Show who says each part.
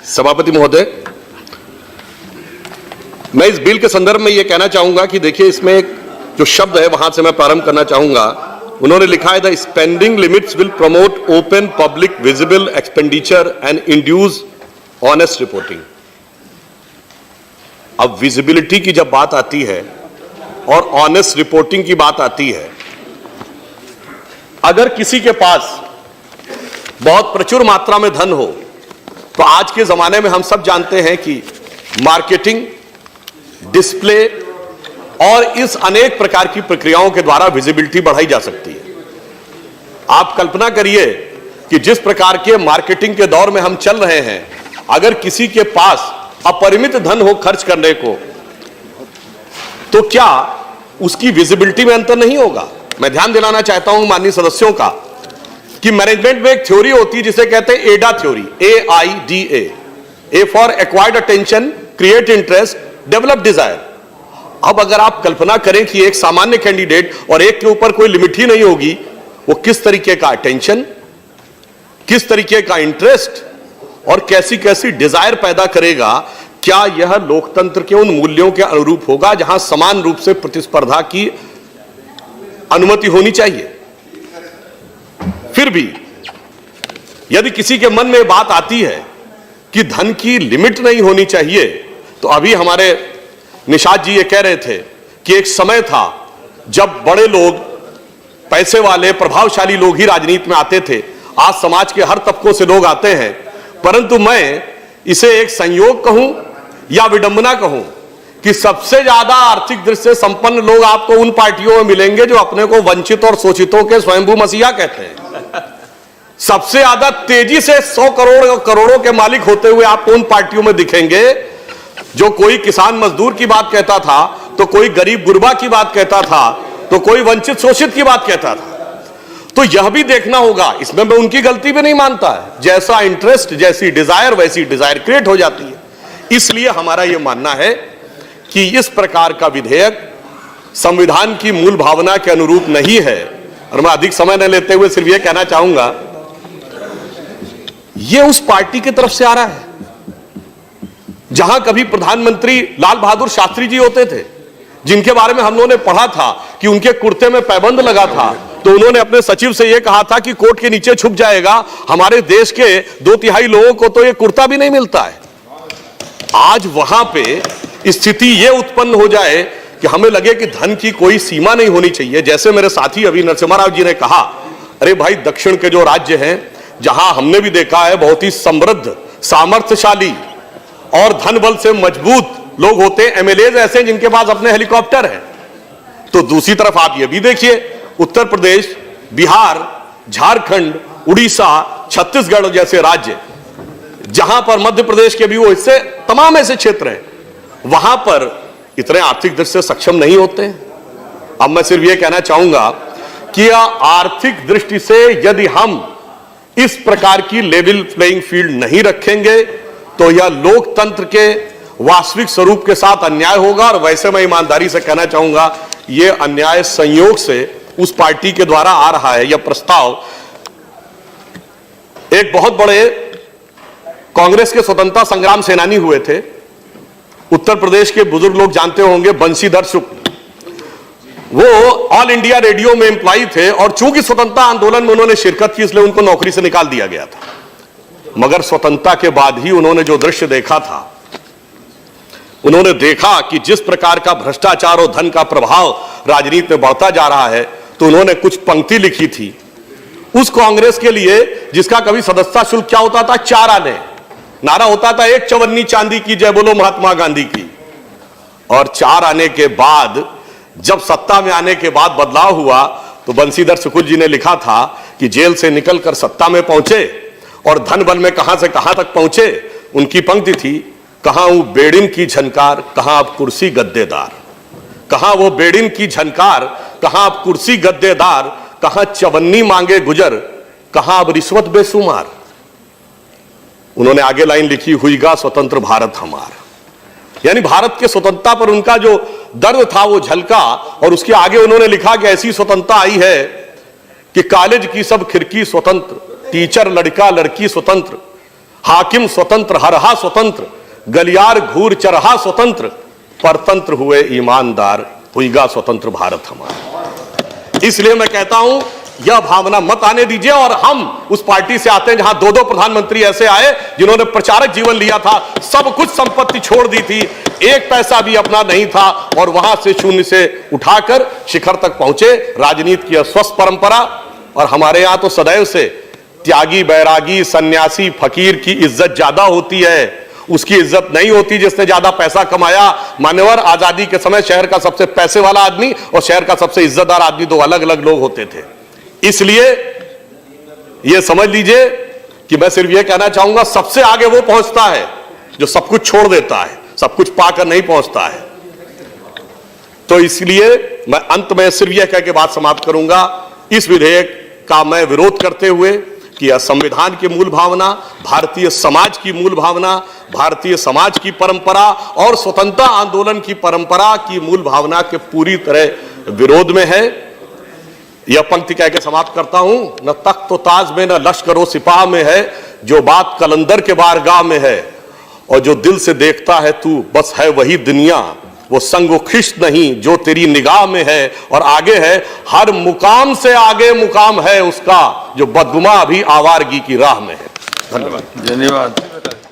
Speaker 1: सभापति महोदय, मैं इस बिल के संदर्भ में यह कहना चाहूंगा कि देखिए, इसमें एक जो शब्द है वहां से मैं प्रारंभ करना चाहूंगा। उन्होंने लिखा है the spending limits will promote open public visible expenditure and induce honest reporting. अब विजिबिलिटी की जब बात आती है और ऑनेस्ट रिपोर्टिंग की बात आती है, अगर किसी के पास बहुत प्रचुर मात्रा में धन हो तो आज के जमाने में हम सब जानते हैं कि मार्केटिंग, डिस्प्ले और इस अनेक प्रकार की प्रक्रियाओं के द्वारा विजिबिलिटी बढ़ाई जा सकती है। आप कल्पना करिए कि जिस प्रकार के मार्केटिंग के दौर में हम चल रहे हैं, अगर किसी के पास अपरिमित धन हो खर्च करने को, तो क्या उसकी विजिबिलिटी में अंतर नहीं होगा? मैं ध्यान दिलाना चाहता हूं माननीय सदस्यों का कि मैनेजमेंट में एक थ्योरी होती है जिसे कहते हैं AIDA theory, AIDA, A for acquired attention, create interest, develop desire. अब अगर आप कल्पना करें कि एक सामान्य कैंडिडेट और एक के ऊपर कोई लिमिट ही नहीं होगी, वो किस तरीके का अटेंशन, किस तरीके का इंटरेस्ट और कैसी कैसी डिजायर पैदा करेगा, क्या यह लोकतंत्र के उन मूल्यों के अनुरूप होगा जहां समान रूप से प्रतिस्पर्धा की अनुमति होनी चाहिए? फिर भी यदि किसी के मन में बात आती है कि धन की लिमिट नहीं होनी चाहिए, तो अभी हमारे निषाद जी ये कह रहे थे कि एक समय था जब बड़े लोग, पैसे वाले, प्रभावशाली लोग ही राजनीति में आते थे। आज समाज के हर तबकों से लोग आते हैं, परंतु मैं इसे एक संयोग कहूं या विडंबना कहूं कि सबसे ज्यादा आर्थिक दृष्टि से संपन्न लोग आपको उन पार्टियों में मिलेंगे जो अपने को वंचित और शोषितों के स्वयंभू मसीहा कहते हैं। सबसे ज्यादा तेजी से 100 करोड़ करोड़ों के मालिक होते हुए आपको उन पार्टियों में दिखेंगे जो कोई किसान मजदूर की बात कहता था, तो कोई गरीब गुरबा की बात कहता था, तो कोई वंचित शोषित की बात कहता था। तो यह भी देखना होगा, इसमें मैं उनकी गलती भी नहीं मानता है। जैसा इंटरेस्ट, जैसी डिजायर, वैसी डिजायर क्रिएट हो जाती है। इसलिए हमारा यह मानना है कि इस प्रकार का विधेयक संविधान की मूल भावना के अनुरूप नहीं है। और मैं अधिक समय न लेते हुए सिर्फ यह कहना चाहूंगा, यह उस पार्टी की तरफ से आ रहा है जहां कभी प्रधानमंत्री लाल बहादुर शास्त्री जी होते थे, जिनके बारे में हम लोगों ने पढ़ा था कि उनके कुर्ते में पैबंद लगा था, तो उन्होंने अपने सचिव से यह कहा था कि कोट के नीचे छुप जाएगा। हमारे देश के 2/3 लोगों को तो यह कुर्ता भी नहीं मिलता है। आज वहां पे स्थिति यह उत्पन्न हो जाए कि हमें लगे कि धन की कोई सीमा नहीं होनी चाहिए। जैसे मेरे साथी अभी नरसिम्हा राव जी ने कहा, अरे भाई, दक्षिण के जो राज्य हैं, जहां हमने भी देखा है बहुत ही समृद्ध, सामर्थ्यशाली और धन बल से मजबूत लोग होते हैं, MLAs ऐसे जिनके पास अपने हेलीकॉप्टर हैं। तो दूसरी तरफ आप ये भी देखिए, उत्तर प्रदेश, बिहार, झारखंड, उड़ीसा, छत्तीसगढ़ जैसे राज्य, जहां पर मध्य प्रदेश के भी वो हिस्से, तमाम ऐसे क्षेत्र हैं, वहां पर इतने आर्थिक दृष्टि से सक्षम नहीं होते हैं। अब मैं सिर्फ यह कहना चाहूंगा कि आर्थिक दृष्टि से यदि हम इस प्रकार की लेवल प्लेइंग फील्ड नहीं रखेंगे तो यह लोकतंत्र के वास्तविक स्वरूप के साथ अन्याय होगा। और वैसे मैं ईमानदारी से कहना चाहूंगा, यह अन्याय संयोग से उस पार्टी के द्वारा आ रहा है। यह प्रस्ताव एक बहुत बड़े कांग्रेस के स्वतंत्रता संग्राम सेनानी हुए थे, उत्तर प्रदेश के बुजुर्ग लोग जानते होंगे, बंशीधर शुक्ल। वो ऑल इंडिया रेडियो में एम्प्लॉई थे और चूंकि स्वतंत्रता आंदोलन में उन्होंने शिरकत की, इसलिए उनको नौकरी से निकाल दिया गया था। मगर स्वतंत्रता के बाद ही उन्होंने जो दृश्य देखा था, उन्होंने देखा कि जिस प्रकार का भ्रष्टाचार और धन का प्रभाव राजनीति में बढ़ता जा रहा है, तो उन्होंने कुछ पंक्ति लिखी थी उस कांग्रेस के लिए जिसका कभी सदस्यता शुल्क क्या होता था, 4 आने। नारा होता था, 1 चवन्नी चांदी की, जय बोलो महात्मा गांधी की। और 4 आने के बाद, जब सत्ता में आने के बाद बदलाव हुआ, तो बंशीधर शुक्ल जी ने लिखा था कि जेल से निकलकर सत्ता में पहुंचे और धन बल में कहां से कहां तक पहुंचे। उनकी पंक्ति थी, कहां वो बेड़िन की झनकार, कहां अब कुर्सी गद्देदार। कहां वो बेड़िन की झनकार, कहां अब कुर्सी गद्देदार, कहां चवन्नी मांगे गुजर, कहां अब रिश्वत बेशुमार। उन्होंने आगे लाइन लिखी, हुईगा स्वतंत्र भारत हमार। यानी भारत के स्वतंत्रता पर उनका जो दर्द था वो झलका। और उसके आगे उन्होंने लिखा कि ऐसी स्वतंत्रता आई है कि कॉलेज की सब खिड़की स्वतंत्र, टीचर लड़का लड़की स्वतंत्र, हाकिम स्वतंत्र, हरहा स्वतंत्र, गलियार घूर चरहा स्वतंत्र, परतंत्र हुए ईमानदार, हुईगा स्वतंत्र भारत हमारा। इसलिए मैं कहता हूं यह भावना मत आने दीजिए। और हम उस पार्टी से आते हैं जहां दो प्रधानमंत्री ऐसे आए जिन्होंने प्रचारक जीवन लिया था, सब कुछ संपत्ति छोड़ दी थी, एक पैसा भी अपना नहीं था, और वहां से शून्य से उठाकर शिखर तक पहुंचे। राजनीति की अस्वस्थ परंपरा। और हमारे यहां तो सदैव से त्यागी, बैरागी, सन्यासी, फकीर की इज्जत ज्यादा होती है, उसकी इज्जत नहीं होती जिसने ज्यादा पैसा कमाया। मान्यवर, आजादी के समय शहर का सबसे पैसे वाला आदमी और शहर का सबसे इज्जतदार आदमी दो अलग अलग लोग होते थे। इसलिए यह समझ लीजिए कि मैं सिर्फ यह कहना चाहूंगा, सबसे आगे वो पहुंचता है जो सब कुछ छोड़ देता है, सब कुछ पाकर नहीं पहुंचता है। तो इसलिए मैं अंत में सिर्फ यह कह के बात समाप्त करूंगा, इस विधेयक का मैं विरोध करते हुए कि यह संविधान की मूल भावना, भारतीय समाज की मूल भावना, भारतीय समाज की परंपरा और स्वतंत्रता आंदोलन की परंपरा की मूल भावना के पूरी तरह विरोध में है। यह पंक्ति कह के समाप्त करता हूं, न तख्त तो ताज में न लश्कर सिपाह में है, जो बात कलंदर के बारगाह में है, और जो दिल से देखता है तू बस है वही दुनिया, वो संग खिश्त नहीं जो तेरी निगाह में है। और आगे है, हर मुकाम से आगे मुकाम है उसका, जो बदगुमा अभी आवारगी की राह में है। धन्यवाद।
Speaker 2: धन्यवाद।